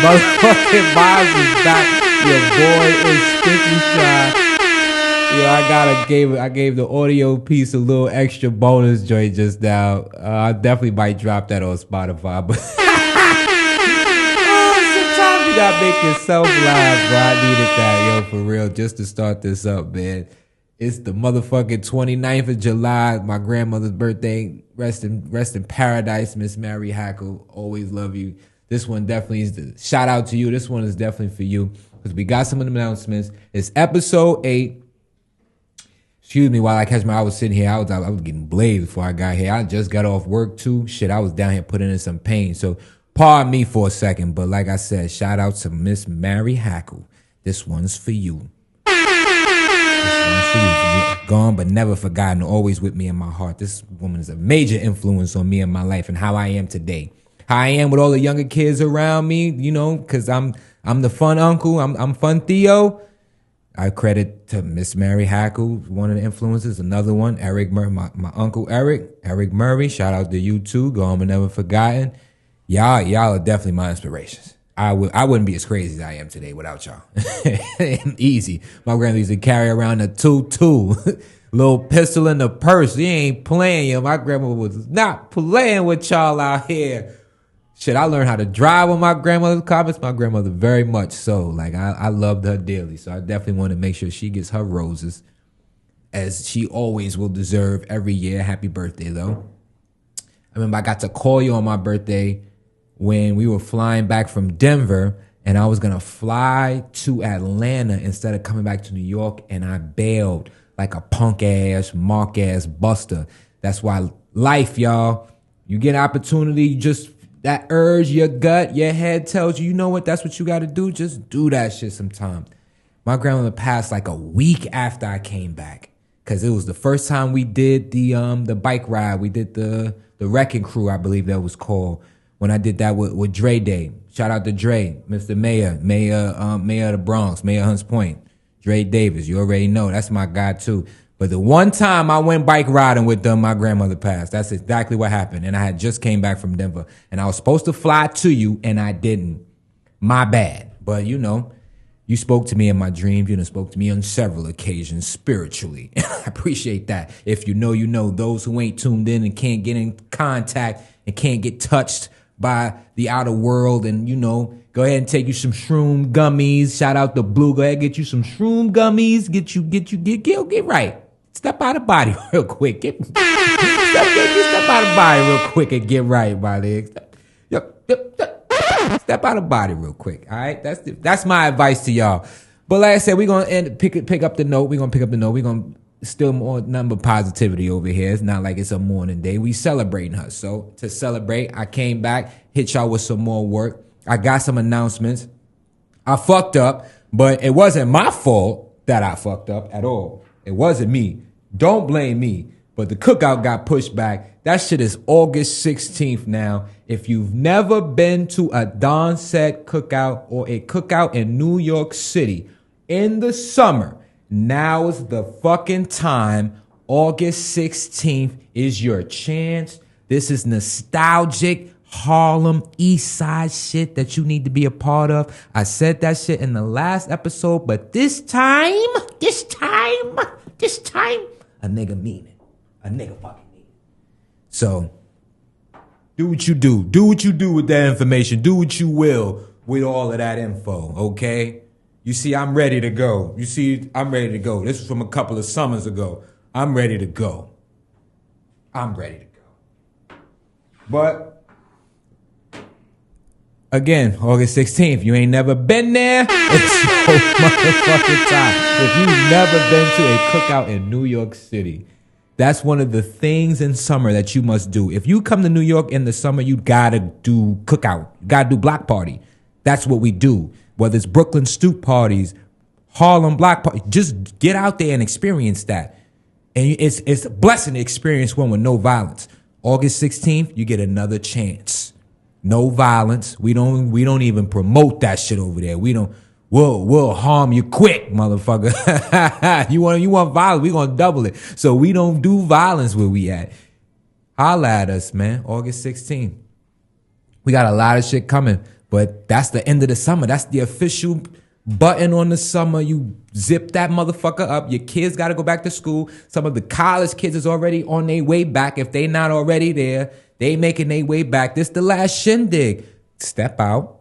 Motherfucking Miles is back. Your boy is strictly shy. Yo, I gave the audio piece a little extra bonus joint just now. I definitely might drop that on Spotify, but sometimes you gotta make yourself laugh, bro. I needed that, yo, for real, just to start this up, man. It's the motherfucking 29th of July, my grandmother's birthday. Rest in paradise, Miss Mary Hackle. Always love you. This one definitely is the shout out to you. This one is definitely for you because we got some announcements. It's episode 8. Excuse me while I was sitting here. I was getting blazed before I got here. I just got off work too. Shit, I was down here putting in some pain. So pardon me for a second. But like I said, shout out to Miss Mary Hackle. This one's for you. Gone but never forgotten, always with me in my heart. This woman is a major influence on me and my life and how I am today. How I am with all the younger kids around me, you know, because I'm the fun uncle. I'm fun Theo. I credit to Miss Mary Hackle, one of the influences. Another one, Eric Murray, my uncle Eric Murray. Shout out to you too. Gone but never forgotten. Y'all are definitely my inspirations. I wouldn't be as crazy as I am today without y'all. Easy. My grandma used to carry around a 2.2, little pistol in the purse. He ain't playing, yo. My grandma was not playing with y'all out here. Shit, I learned how to drive with my grandmother's car. It's my grandmother very much so. Like, I loved her dearly. So I definitely want to make sure she gets her roses, as she always will deserve every year. Happy birthday, though. I remember I got to call you on my birthday when we were flying back from Denver, and I was going to fly to Atlanta instead of coming back to New York, and I bailed like a punk-ass, mark-ass buster. That's why life, y'all, you get an opportunity, just that urge, your gut, your head tells you, you know what, that's what you got to do. Just do that shit sometimes. My grandmother passed like a week after I came back because it was the first time we did the bike ride. We did the Wrecking Crew, I believe that was called. When I did that with Dre Day. Shout out to Dre, Mr. Mayor of the Bronx, Mayor Hunts Point. Dre Davis, you already know. That's my guy too. But the one time I went bike riding with them, my grandmother passed. That's exactly what happened. And I had just came back from Denver. And I was supposed to fly to you, and I didn't. My bad. But, you know, you spoke to me in my dreams. You done spoke to me on several occasions spiritually. I appreciate that. If you know, you know. Those who ain't tuned in and can't get in contact and can't get touched by the outer world, and, you know, go ahead and take you some shroom gummies. Shout out to Blue. Go ahead and get you some shroom gummies. Get right. Step out of body real quick. Step out of body real quick and get right, my legs. Step out of body real quick. All right, that's my advice to y'all. But like I said, we're gonna pick up the note. We're gonna still more number positivity over here. It's not like it's a morning day. We celebrating her. So to celebrate, I came back, hit y'all with some more work. I got some announcements. I fucked up, but it wasn't my fault that I fucked up at all. It wasn't me. Don't blame me. But the cookout got pushed back. That shit is August 16th now. If you've never been to a Don Set cookout or a cookout in New York City in the summer, now is the fucking time. August 16th is your chance. This is nostalgic Harlem Eastside shit that you need to be a part of. I said that shit in the last episode, but this time, a nigga mean it. A nigga fucking mean it. So, do what you do. Do what you do with that information. Do what you will with all of that info, okay? You see, I'm ready to go. This was from a couple of summers ago. I'm ready to go. But, again, August 16th, you ain't never been there, it's your motherfucking time. If you've never been to a cookout in New York City, that's one of the things in summer that you must do. If you come to New York in the summer, you gotta do cookout. You gotta do block party. That's what we do. Whether it's Brooklyn stoop parties, Harlem block party, just get out there and experience that. And it's a blessing to experience one with no violence. August 16th, you get another chance. No violence. We don't even promote that shit over there. We'll harm you quick, motherfucker. You want violence, we gonna double it. So we don't do violence where we at. Holla at us, man. August 16th. We got a lot of shit coming. But that's the end of the summer. That's the official button on the summer. You zip that motherfucker up. Your kids got to go back to school. Some of the college kids is already on their way back. If they not already there, they making their way back. This the last shindig. Step out.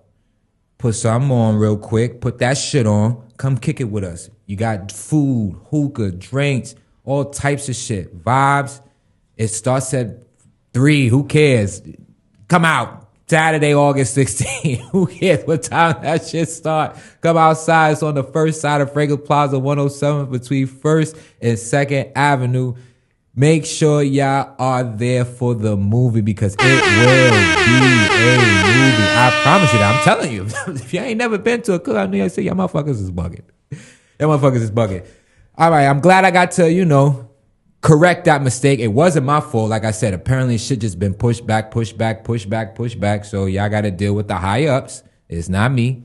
Put something on real quick. Put that shit on. Come kick it with us. You got food, hookah, drinks, all types of shit. Vibes. It starts at 3. Who cares? Come out. Saturday, August 16th. Who cares what time that shit start? Come outside. It's on the first side of Franklin Plaza 107 between 1st and 2nd Avenue. Make sure y'all are there for the movie because it will be a movie. I promise you that. I'm telling you. If you ain't never been to a Cookout in New York City, y'all motherfuckers is bugging. Y'all motherfuckers is bugging. All right. I'm glad I got to, correct that mistake. It wasn't my fault. Like I said, apparently shit just been pushed back. So y'all got to deal with the high ups. It's not me.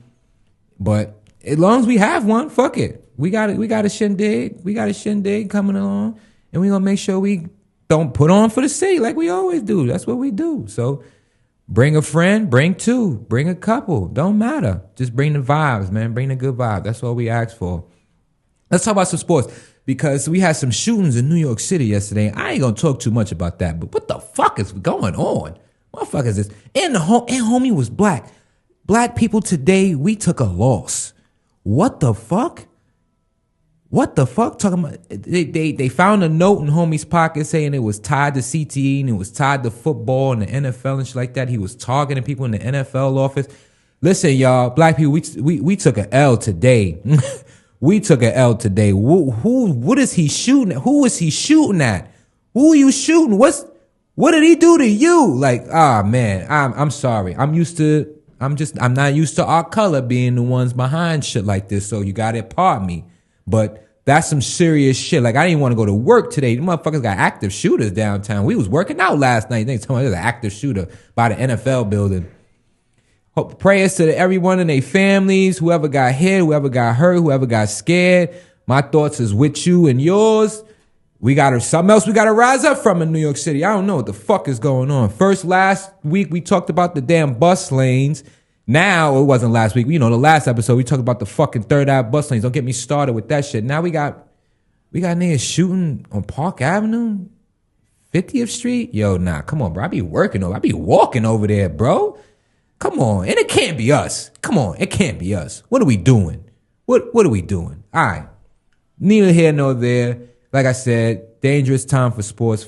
But as long as we have one, fuck it. We got a shindig. We got a shindig coming along. And we going to make sure we don't put on for the city like we always do. That's what we do. So bring a friend, bring 2, bring a couple. Don't matter. Just bring the vibes, man. Bring the good vibe. That's all we ask for. Let's talk about some sports. Because we had some shootings in New York City yesterday. I ain't going to talk too much about that. But what the fuck is going on? What the fuck is this? And homie was black. Black people today, we took a loss. What the fuck? What the fuck? Talking about they found a note in homie's pocket saying it was tied to CTE and it was tied to football and the NFL and shit like that. He was targeting people in the NFL office. Listen, y'all, black people, we took an L today. We took an L today. What is he shooting at? Who is he shooting at? Who are you shooting? What did he do to you? Like, man, I'm sorry. I'm not used to our color being the ones behind shit like this. So you gotta pardon me. But that's some serious shit. Like, I didn't want to go to work today. The motherfuckers got active shooters downtown. We was working out last night. They told me there's an active shooter by the NFL building. Hope prayers to everyone and their families, whoever got hit, whoever got hurt, whoever got scared. My thoughts is with you and yours. Something else we got to rise up from in New York City. I don't know what the fuck is going on. Last week, we talked about the damn bus lanes. Now, it wasn't last week. The last episode, we talked about the fucking Third Ave bus lanes. Don't get me started with that shit. Now we got niggas shooting on Park Avenue, 50th Street. Yo, nah, come on, bro. I be walking over there, bro. Come on. And it can't be us. Come on. It can't be us. What are we doing? What are we doing? All right. Neither here nor there. Like I said, dangerous time for sports,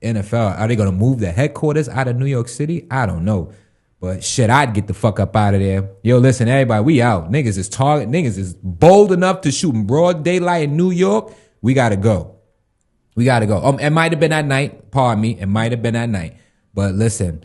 NFL. Are they going to move the headquarters out of New York City? I don't know. But shit, I'd get the fuck up out of there. Yo, listen, everybody, we out. Niggas is bold enough to shoot in broad daylight in New York. We got to go. It might have been at night. Pardon me. It might have been at night. But listen.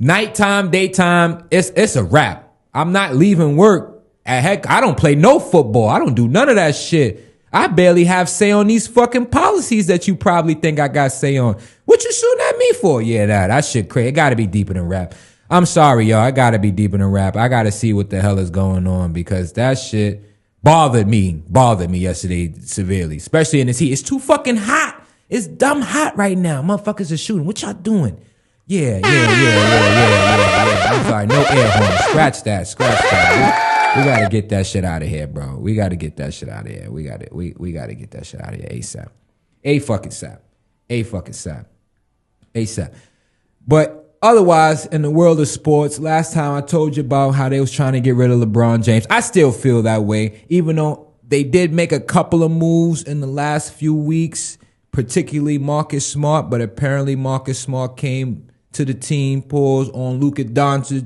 Nighttime, daytime, it's a wrap. I'm not leaving work. Heck, I don't play no football. I don't do none of that shit. I barely have say on these fucking policies that you probably think I got say on. What you shooting at me for? Yeah, that shit crazy. It gotta be deeper than rap. I'm sorry, y'all. I gotta be deeper than rap. I gotta see what the hell is going on because that shit bothered me yesterday severely, especially in this heat. It's too fucking hot. It's dumb hot right now. Motherfuckers are shooting. What y'all doing? Yeah. I'm sorry, no air horn. Scratch that. We gotta get that shit out of here, bro. We gotta get that shit out of here. We gotta get that shit out of here ASAP. ASAP. But otherwise, in the world of sports, last time I told you about how they was trying to get rid of LeBron James. I still feel that way, even though they did make a couple of moves in the last few weeks, particularly Marcus Smart, but apparently Marcus Smart came to the team, pause on Luka Doncic's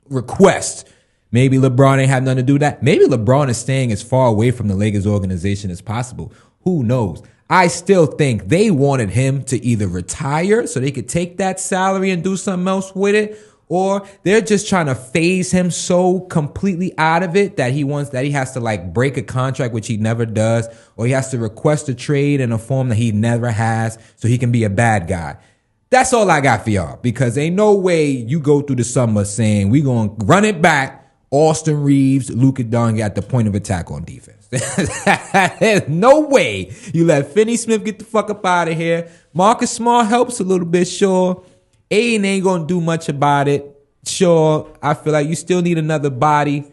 request. Maybe LeBron ain't have nothing to do with that. Maybe LeBron is staying as far away from the Lakers organization as possible. Who knows? I still think they wanted him to either retire so they could take that salary and do something else with it, or they're just trying to phase him so completely out of it that he has to like break a contract, which he never does, or he has to request a trade in a form that he never has so he can be a bad guy. That's all I got for y'all, because ain't no way you go through the summer saying we going to run it back. Austin Reeves, Luka Doncic at the point of attack on defense. There's no way you let Finney Smith get the fuck up out of here. Marcus Smart helps a little bit, sure. Aiden ain't going to do much about it. sure, I feel like you still need another body.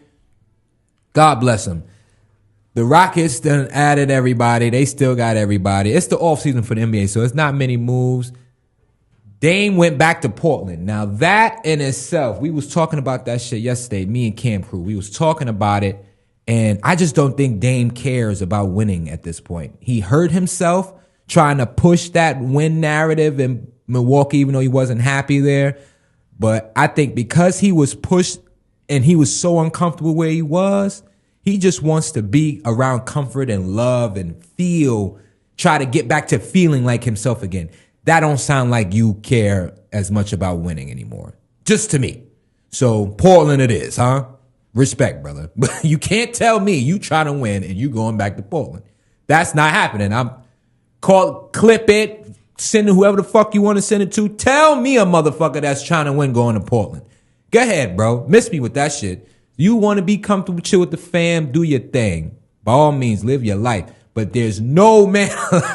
God bless them. The Rockets done added everybody. They still got everybody. It's the offseason for the NBA, so it's not many moves. Dame went back to Portland. Now that in itself, we was talking about that shit yesterday, me and Cam Crew. We was talking about it, and I just don't think Dame cares about winning at this point. He hurt himself trying to push that win narrative in Milwaukee, even though he wasn't happy there. But I think because he was pushed and he was so uncomfortable where he was, he just wants to be around comfort and love and try to get back to feeling like himself again. That don't sound like you care as much about winning anymore. Just to me. So Portland it is, huh? Respect, brother. But you can't tell me you trying to win and you going back to Portland. That's not happening. Clip it, send it whoever the fuck you want to send it to. Tell me a motherfucker that's trying to win going to Portland. Go ahead, bro. Miss me with that shit. You want to be comfortable, chill with the fam, do your thing. By all means, live your life. But there's no man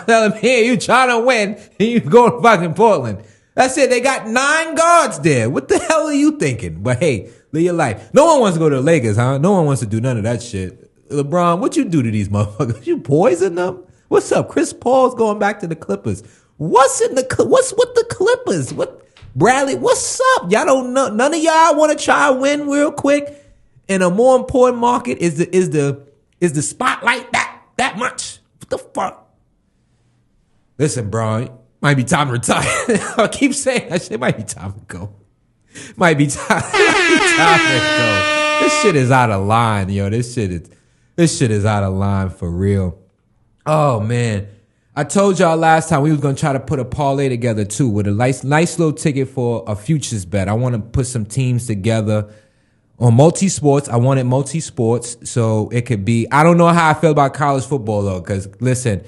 telling me, hey, you trying to win and you go to fucking Portland. That's it. They got 9 guards there. What the hell are you thinking? But hey, live your life. No one wants to go to the Lakers, huh? No one wants to do none of that shit. LeBron, what you do to these motherfuckers? You poison them? What's up? Chris Paul's going back to the Clippers. What's with the Clippers? What Bradley? What's up? Y'all don't know. None of y'all want to try to win real quick. And a more important market is the spotlight that much. What the fuck? Listen, bro, it might be time to retire. I keep saying that shit. It might be time to go. Might be time to go. This shit is out of line, yo. This shit is out of line for real. Oh man. I told y'all last time we was gonna try to put a parlay together too with a nice little ticket for a futures bet. I want to put some teams together on multi-sports. I wanted multi-sports, so it could be. I don't know how I feel about college football though, because listen,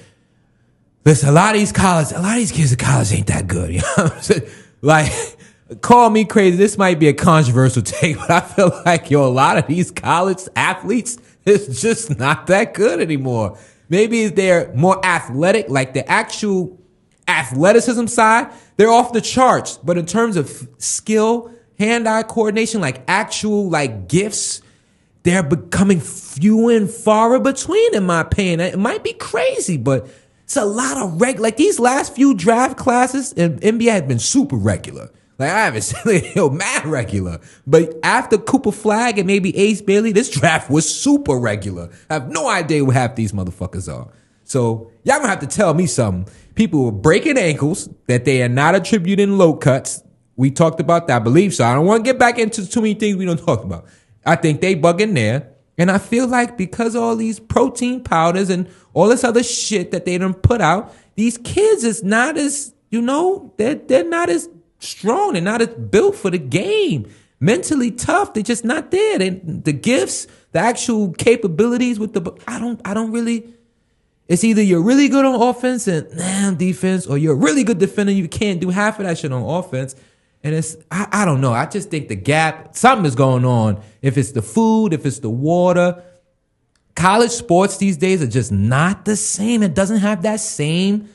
a lot of these kids at college ain't that good. You know what I'm saying? Like, call me crazy. This might be a controversial take, but I feel like a lot of these college athletes is just not that good anymore. Maybe they're more athletic, like the actual athleticism side, they're off the charts. But in terms of skill, hand-eye coordination, like actual like gifts, they're becoming few and far between, in my opinion. It might be crazy, but it's a lot of like these last few draft classes in NBA have been super regular. Like I haven't seen mad regular. But after Cooper Flag and maybe Ace Bailey, this draft was super regular. I have no idea what half these motherfuckers are. So y'all gonna have to tell me something. People were breaking ankles that they are not attributing low cuts. We talked about that. I believe so. I don't want to get back into too many things we don't talk about. I think they bugging there. And I feel like because all these protein powders and all this other shit that they done put out, these kids is not as, they're not as strong. They're not as built for the game. Mentally tough. They're just not there. The gifts, the actual capabilities with I don't really. It's either you're really good on offense and defense, or you're a really good defender. You can't do half of that shit on offense. And I don't know. I just think the gap, something is going on. If it's the food, if it's the water. College sports these days are just not the same. It doesn't have that same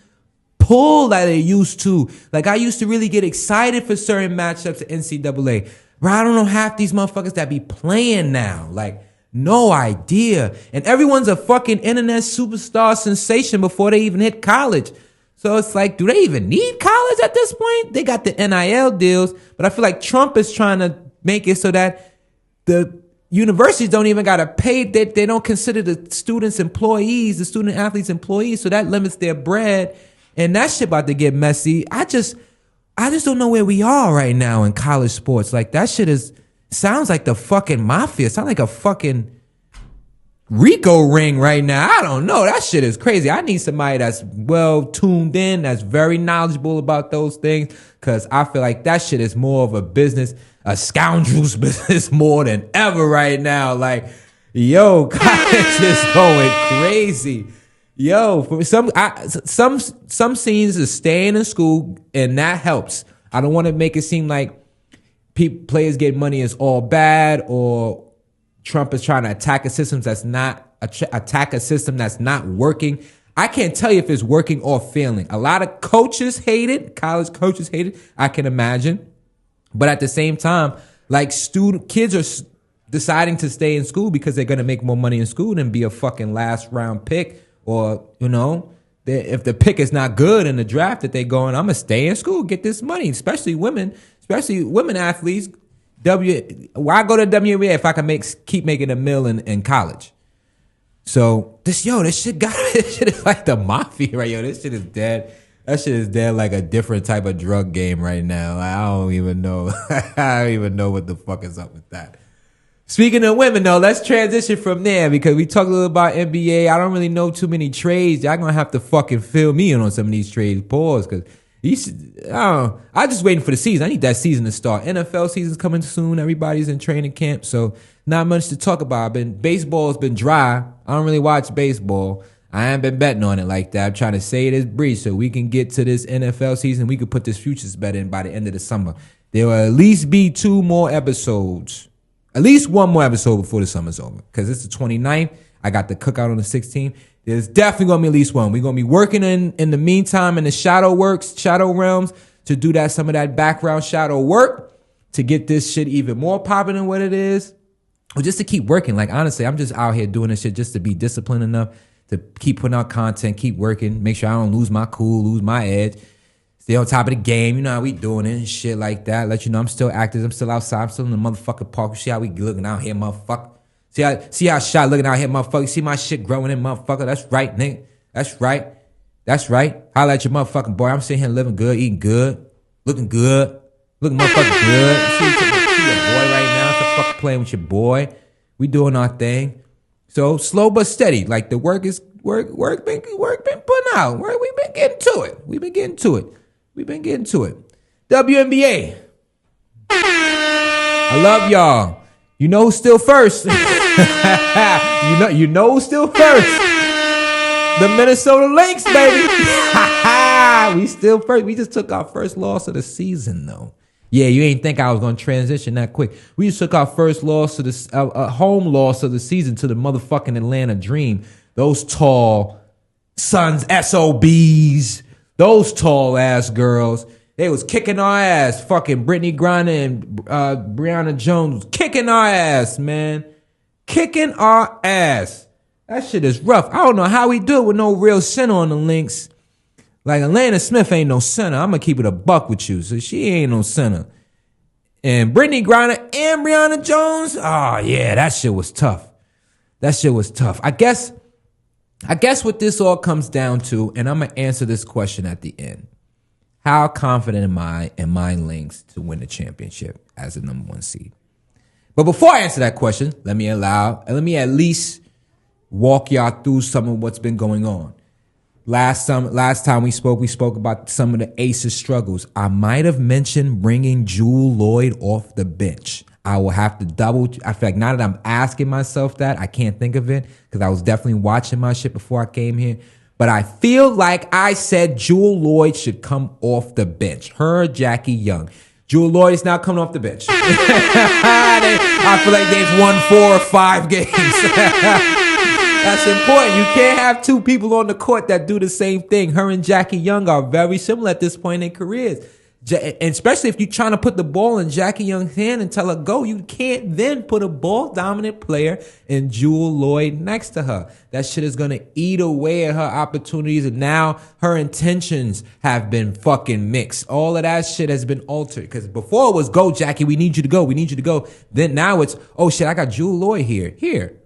pull that it used to. Like I used to really get excited for certain matchups at NCAA. Bro, I don't know half these motherfuckers that be playing now. Like, no idea. And everyone's a fucking internet superstar sensation before they even hit college. So it's like, do they even need college at this point? They got the NIL deals, but I feel like Trump is trying to make it so that the universities don't even got to pay. They don't consider the students employees, the student athletes employees. So that limits their bread. And that shit about to get messy. I just don't know where we are right now in college sports. Like that shit sounds like the fucking mafia. It sounds like a fucking Rico ring right now. I don't know. That shit is crazy. I need somebody that's well tuned in, that's very knowledgeable about those things, because I feel like that shit is more of a business, a scoundrel's business more than ever right now. Like, yo, college is going crazy. Yo, for some scenes is staying in school, and that helps. I don't want to make it seem like players get money is all bad, or Trump is trying to attack a system that's not working. I can't tell you if it's working or failing. A lot of coaches hate it. College coaches hate it. I can imagine. But at the same time, Like kids are deciding to stay in school because they're going to make more money in school than be a fucking last round pick, or, if the pick is not good in the draft that they going, I'm going to stay in school, get this money, especially women athletes. Why go to WNBA if I can keep making a mill in college? So this shit is like the mafia, right? Yo, this shit is dead. That shit is dead like a different type of drug game right now. Like, I don't even know. I don't even know what the fuck is up with that. Speaking of women, though, let's transition from there because we talked a little about NBA. I don't really know too many trades. Y'all gonna have to fucking fill me in on some of these trades. Pause, because I'm just waiting for the season. I need that season to start. NFL season's coming soon. Everybody's in training camp, so not much to talk about. Baseball's been dry. I don't really watch baseball. I haven't been betting on it like that. I'm trying to say this breeze so we can get to this NFL season. We could put this futures bet in by the end of the summer. There will at least be 2 more episodes. At least 1 more episode before the summer's over. Because it's the 29th. I got the Cookout on the 16th. There's definitely going to be at least 1. We're going to be working in the meantime in the shadow realms to do some of that background shadow work to get this shit even more popping than what it is. Or just to keep working. Like, honestly, I'm just out here doing this shit just to be disciplined enough to keep putting out content, keep working, make sure I don't lose my cool, lose my edge, stay on top of the game. You know how we doing it and shit like that. Let you know I'm still active, I'm still outside, I'm still in the motherfucking park. You see how we looking out here, motherfucker? See how shot looking out here, motherfucker? You see my shit growing in, motherfucker? That's right, nigga. That's right. Holla at your motherfucking boy. I'm sitting here living good, eating good, looking motherfucking good. You see your boy right now. Stop fucking playing with your boy. We doing our thing. So slow but steady. Like the work been putting out. We've been getting to it. WNBA. I love y'all. You know who's still first. you know who's still first. The Minnesota Lynx, baby. We still first. We just took our first loss of the season, though. Yeah, you ain't think I was going to transition that quick. We just took our first loss to the home loss of the season to the motherfucking Atlanta Dream. Those tall sons, SOBs, those tall ass girls. They was kicking our ass. Fucking Brittany Griner and Brianna Jones was kicking our ass, man. Kicking our ass. That shit is rough. I don't know how we do it with no real center on the Lynx. Like, Alana Smith ain't no center. I'm going to keep it a buck with you. So she ain't no center. And Brittany Griner and Brianna Jones, oh, yeah, that shit was tough. I guess what this all comes down to, and I'm going to answer this question at the end. How confident am I in my Lynx to win the championship as the number 1 seed? But before I answer that question, let me at least walk y'all through some of what's been going on. Last time we spoke about some of the Aces struggles. I might have mentioned bringing Jewel Lloyd off the bench. I will have to I feel like now that I'm asking myself that, I can't think of it because I was definitely watching my shit before I came here. But I feel like I said Jewel Lloyd should come off the bench. Her, Jackie Young. Jewel Lloyd is now coming off the bench. I feel like they've won 4 or 5 games. That's important. You can't have 2 people on the court that do the same thing. Her and Jackie Young are very similar at this point in their careers. And especially if you're trying to put the ball in Jackie Young's hand and tell her go, you can't then put a ball-dominant player in Jewel Lloyd next to her. That shit is going to eat away at her opportunities, and now her intentions have been fucking mixed. All of that shit has been altered, because before it was, go, Jackie, we need you to go. Then now it's, oh shit, I got Jewel Lloyd here. Here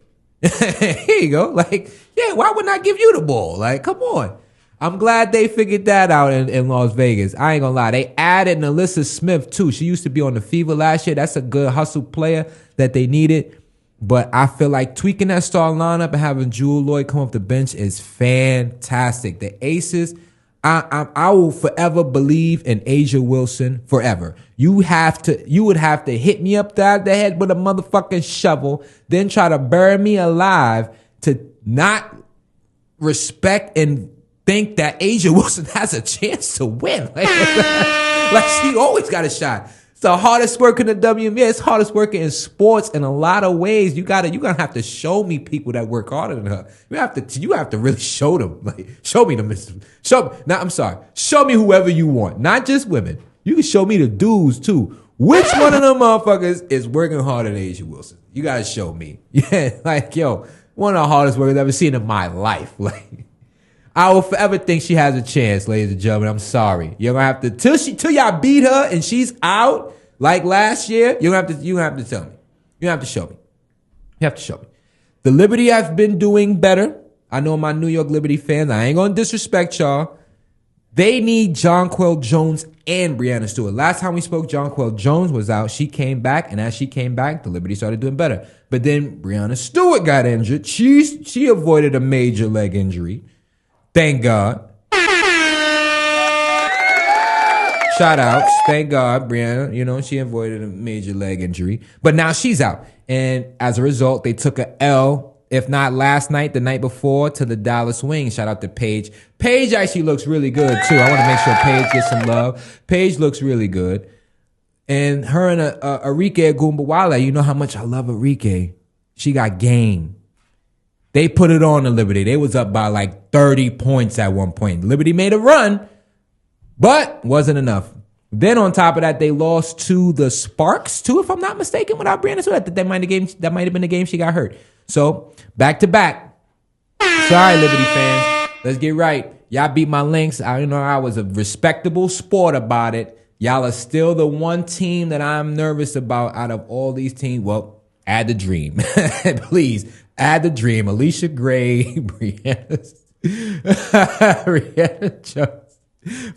you go. Like, yeah, why wouldn't I give you the ball? Like, come on. I'm glad they figured that out in Las Vegas. I ain't gonna lie. They added Alyssa Smith, too. She used to be on the Fever last year. That's a good hustle player that they needed. But I feel like tweaking that star lineup and having Jewel Lloyd come off the bench is fantastic. The Aces, I will forever believe in Asia Wilson forever. You would have to hit me up the head with a motherfucking shovel, then try to bury me alive to not respect and think that Asia Wilson has a chance to win. Like she always got a shot. It's the hardest work in the WNBA. It's hardest working in sports in a lot of ways. You're gonna have to show me people that work harder than her. You have to really show them. Like, show me Show me whoever you want, not just women. You can show me the dudes too Which one of them motherfuckers is working harder than Asia Wilson? You gotta show me. Yeah, like, yo, one of the hardest workers I've ever seen in my life. Like, I will forever think she has a chance, ladies and gentlemen. I'm sorry. You're gonna have to till y'all beat her and she's out like last year. You have to tell me. You have to show me. You have to show me. The Liberty have been doing better. I know my New York Liberty fans. I ain't gonna disrespect y'all. They need Jonquel Jones and Brianna Stewart. Last time we spoke, Jonquel Jones was out. She came back, and as she came back, the Liberty started doing better. But then Brianna Stewart got injured. She avoided a major leg injury. Thank God. Shout outs. Thank God, Brianna. You know, she avoided a major leg injury. But now she's out. And as a result, they took a L, if not last night, the night before, to the Dallas Wings. Shout out to Paige. Paige actually looks really good, too. I want to make sure Paige gets some love. Paige looks really good. And her and Arike Agumbawale, you know how much I love Arike. She got game. They put it on the Liberty. They was up by like 30 points at one point. Liberty made a run, but wasn't enough. Then on top of that, they lost to the Sparks, too, if I'm not mistaken, without Brianna Stewart. That might have been the game she got hurt. So, back to back. Sorry, Liberty fans. Let's get right. Y'all beat my Lynx. I was a respectable sport about it. Y'all are still the one team that I'm nervous about out of all these teams. Well, add the Dream. Please, add the Dream. Alicia Gray, Brianna Jones.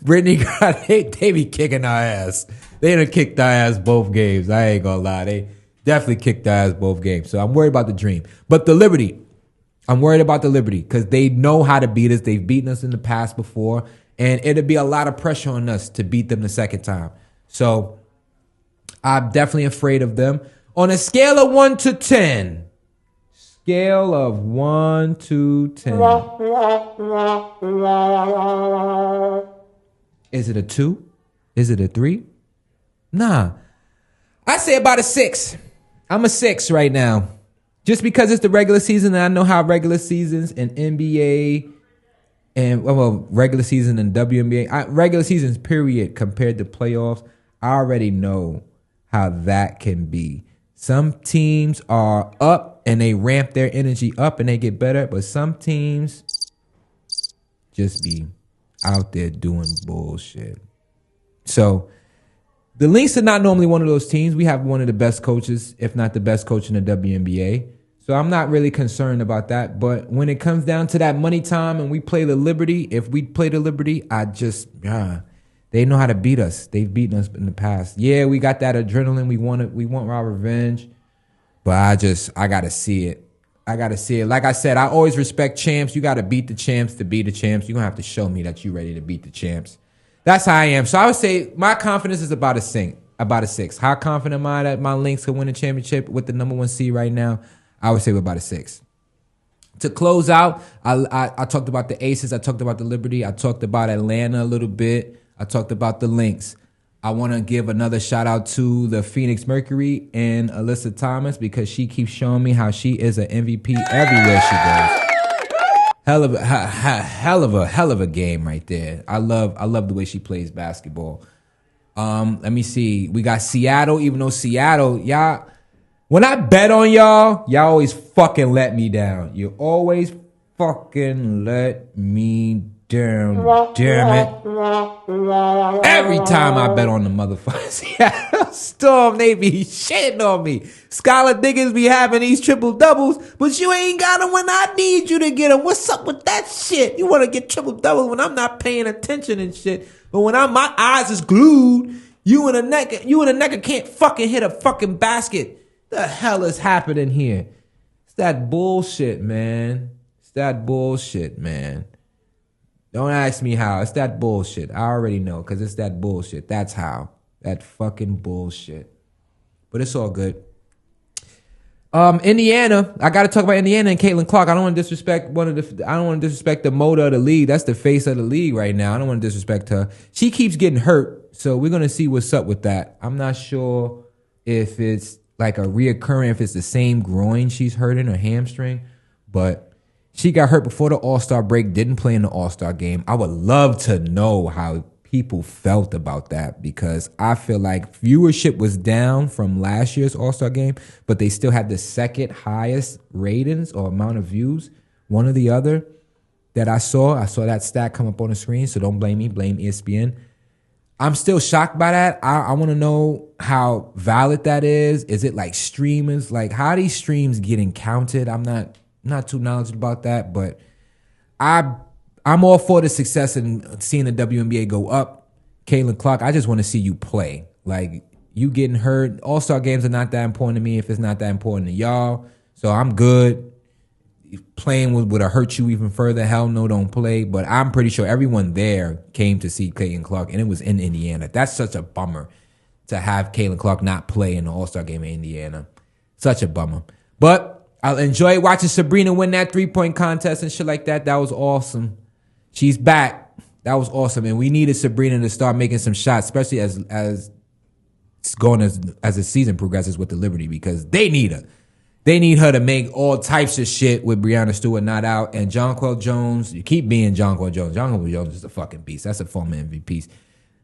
Brittany Griner, they be kicking our ass. They done kicked our ass both games. I ain't gonna lie. They definitely kicked our ass both games. So I'm worried about the Dream. But the Liberty, I'm worried about the Liberty because they know how to beat us. They've beaten us in the past before. And it'll be a lot of pressure on us to beat them the second time. So I'm definitely afraid of them. On a scale of 1 to 10. Scale of 1 to 10. Is it a 2? Is it a 3? Nah. I say about a 6. I'm a 6 right now. Just because it's the regular season and I know how regular seasons in NBA and, regular season in WNBA, regular seasons period compared to playoffs, I already know how that can be. Some teams are up and they ramp their energy up and they get better, but some teams just be out there doing bullshit. So the Lynx are not normally one of those teams. We have one of the best coaches, if not the best coach in the WNBA. So I'm not really concerned about that. But when it comes down to that money time and we play the Liberty, if we play the Liberty, they know how to beat us. They've beaten us in the past. Yeah, we got that adrenaline. We want our revenge. But I got to see it. I got to see it. Like I said, I always respect champs. You got to beat the champs to be the champs. You're going to have to show me that you're ready to beat the champs. That's how I am. So I would say my confidence is about a 6. How confident am I that my Lynx could win a championship with the number 1 seed right now? I would say we're about a 6. To close out, I talked about the Aces. I talked about the Liberty. I talked about Atlanta a little bit. I talked about the Lynx. I want to give another shout out to the Phoenix Mercury and Alyssa Thomas because she keeps showing me how she is an MVP everywhere she goes. Hell of a game right there. I love the way she plays basketball. Let me see. We got Seattle, even though Seattle, y'all, when I bet on y'all always fucking let me down. You always fucking let me down. Damn it. Every time I bet on the motherfuckers Seattle Storm, they be shitting on me. Skylar Diggins be having these triple doubles, but you ain't got them when I need you to get them. What's up with that shit? You want to get triple doubles when I'm not paying attention and shit. But when my eyes is glued, you and a necker can't fucking hit a fucking basket. The hell is happening here? It's that bullshit, man. Don't ask me how. It's that bullshit. I already know because it's that bullshit. That's how. That fucking bullshit. But it's all good. Indiana. I got to talk about Indiana and Caitlin Clark. I don't want to disrespect the motor of the league. That's the face of the league right now. I don't want to disrespect her. She keeps getting hurt, so we're gonna see what's up with that. I'm not sure if it's like a reoccurring, if it's the same groin she's hurting or hamstring, but she got hurt before the All-Star break, didn't play in the All-Star game. I would love to know how people felt about that, because I feel like viewership was down from last year's All-Star game, but they still had the second highest ratings or amount of views, one or the other, that I saw. I saw that stat come up on the screen, so don't blame me, blame ESPN. I'm still shocked by that. I want to know how valid that is. Is it like streamers? Like, how are these streams getting counted? I'm not too knowledgeable about that, but I'm all for the success in seeing the WNBA go up. Caitlin Clark, I just want to see you play. Like, you getting hurt. All-Star games are not that important to me if it's not that important to y'all. So I'm good. Playing would have hurt you even further. Hell no, don't play. But I'm pretty sure everyone there came to see Caitlin Clark, and it was in Indiana. That's such a bummer to have Caitlin Clark not play in the All-Star game in Indiana. Such a bummer. But I enjoy watching Sabrina win that three-point contest and shit like that. That was awesome. She's back. That was awesome. And we needed Sabrina to start making some shots, especially as the season progresses with the Liberty, because they need her. They need her to make all types of shit with Breanna Stewart not out. And Jonquel Jones, you keep being Jonquel Jones. Jonquel Jones is a fucking beast. That's a former MVP.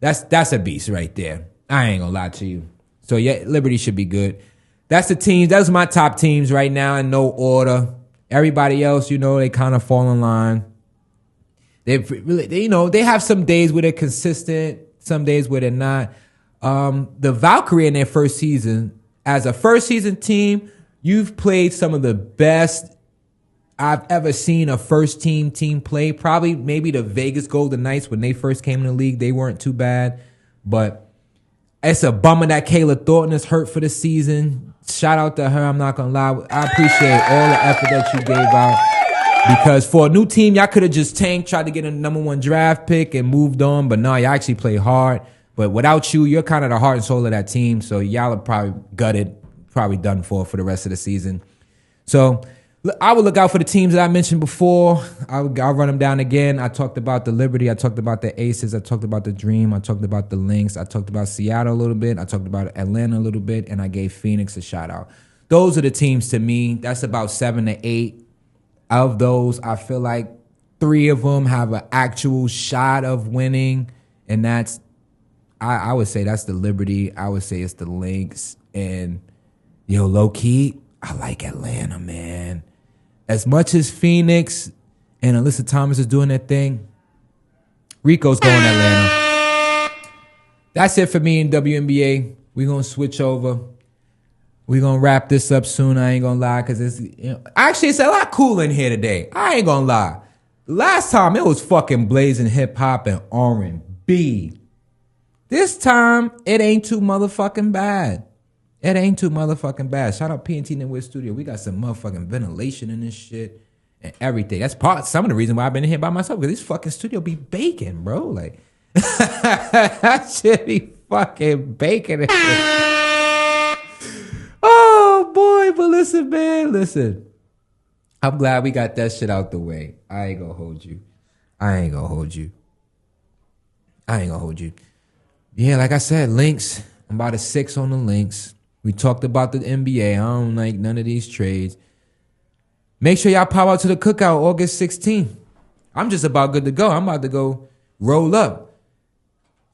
That's a beast right there. I ain't gonna lie to you. So yeah, Liberty should be good. That's the teams. Those are my top teams right now in no order. Everybody else, they kind of fall in line. They have some days where they're consistent, some days where they're not. The Valkyrie in their first season, as a first season team, you've played some of the best I've ever seen a first team play. Probably maybe the Vegas Golden Knights when they first came in the league. They weren't too bad. But it's a bummer that Kayla Thornton is hurt for the season. Shout out to her. I'm not going to lie. I appreciate all the effort that you gave out. Because for a new team, y'all could have just tanked, tried to get a number 1 draft pick and moved on. But no, y'all actually play hard. But without you, you're kind of the heart and soul of that team. So y'all are probably gutted. Probably done for the rest of the season. So I would look out for the teams that I mentioned before. I'll run them down again. I talked about the Liberty. I talked about the Aces. I talked about the Dream. I talked about the Lynx. I talked about Seattle a little bit. I talked about Atlanta a little bit. And I gave Phoenix a shout out. Those are the teams to me. That's about 7 to 8. Of those, I feel like 3 of them have an actual shot of winning. And that's, I would say that's the Liberty. I would say it's the Lynx. And low key, I like Atlanta, man. As much as Phoenix and Alyssa Thomas is doing their thing, Rico's going to Atlanta. That's it for me in WNBA. We're going to switch over. We're going to wrap this up soon. I ain't going to lie, because actually, it's a lot cooler in here today. I ain't going to lie. Last time, it was fucking blazing hip-hop and R&B. This time, it ain't too motherfucking bad. It ain't too motherfucking bad. Shout out PNT Network Studio. We got some motherfucking ventilation in this shit and everything. That's some of the reason why I've been in here by myself, because this fucking studio be baking, bro. Like, that shit be fucking baking. Oh, boy. But listen, man. Listen. I'm glad we got that shit out the way. I ain't gonna hold you. Yeah, like I said, Lynx. I'm about a 6 on the Lynx. We talked about the NBA. I don't like none of these trades. Make sure y'all pop out to the Cookout August 16th. I'm just about good to go. I'm about to go roll up.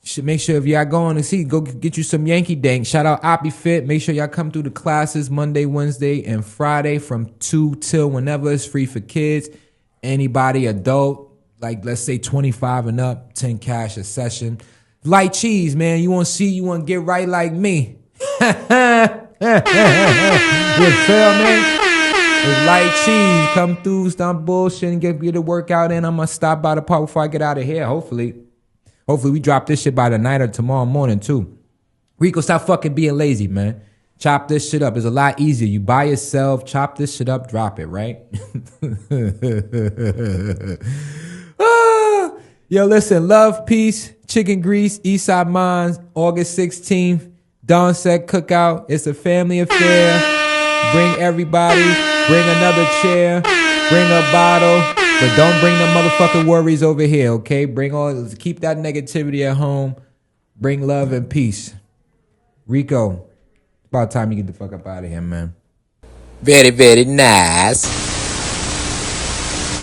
Should make sure if y'all going to see, go get you some Yankee Dank. Shout out Oppie Fit. Make sure y'all come through the classes Monday, Wednesday, and Friday from 2 till whenever. It's free for kids. Anybody adult, like let's say 25 and up, 10 cash a session. Light cheese, man. You want to get right like me. You feel me? It's light cheese. Come through, stop bullshitting, get a workout in. I'm going to stop by the park before I get out of here, hopefully. Hopefully we drop this shit by the night or tomorrow morning, too. Rico, stop fucking being lazy, man. Chop this shit up. It's a lot easier. You by yourself, chop this shit up, drop it, right? Yo, listen, love, peace, chicken grease, Eastside Mines, August 16th, Dawn said Cookout. It's a family affair. Bring everybody, bring another chair, bring a bottle, but don't bring the motherfucking worries over here, okay? Keep that negativity at home. Bring love and peace. Rico, it's about time you get the fuck up out of here, man. Very, very nice.